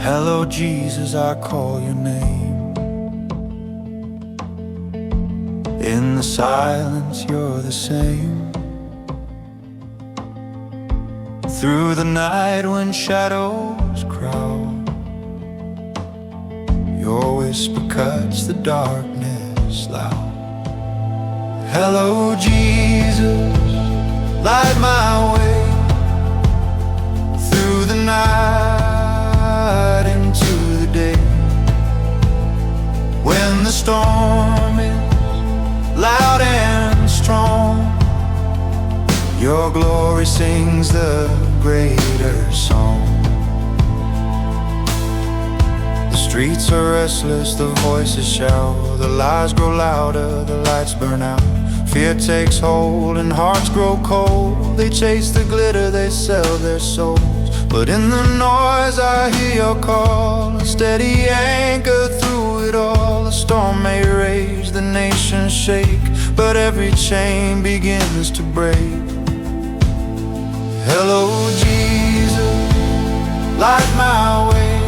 Hello Jesus, I call your name. In the silence you're the same. Through the night when shadows crowd, your whisper cuts the darkness loud. Hello Jesus, light my way through the night into the day. When the storm is loud and strong, your glory sings the greater song. The streets are restless, the voices shout, the lies grow louder, the lights burn out. Fear takes hold and hearts grow cold. They chase the glitter, they sell their souls. But in the noise I hear your call, a steady anchor through it all. The storm may rage, the nations shake, but every chain begins to break. Hello Jesus, light my way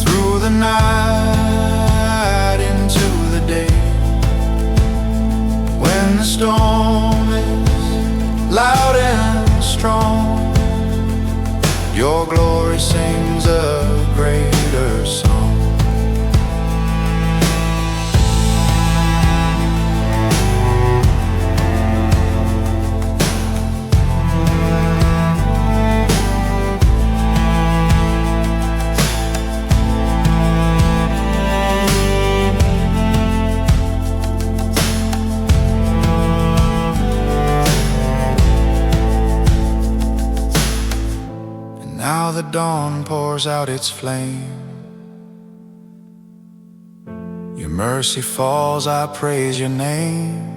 through the night into the day. When the storm is loud and strong, your glory sings a greater song. Now the dawn pours out its flame. Your mercy falls, I praise your name.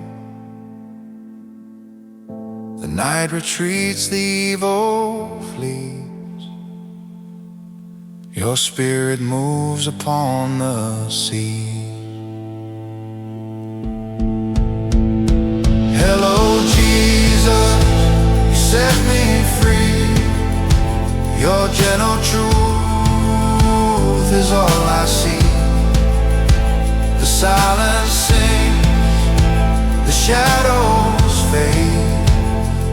The night retreats, the evil flees. Your spirit moves upon the sea. Hello Jesus, you set me free. Your gentle truth is all I see. The silence sings, the shadows fade,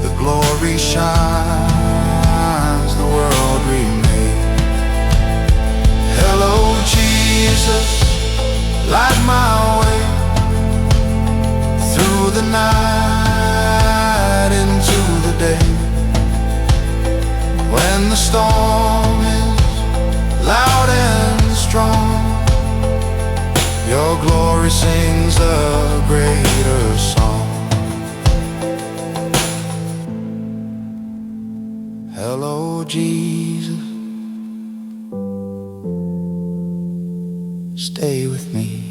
the glory shines, the world remade. Hello Jesus, light my way through the night into the day. When the storm is loud and strong, your glory sings a greater song. Hello Jesus, stay with me.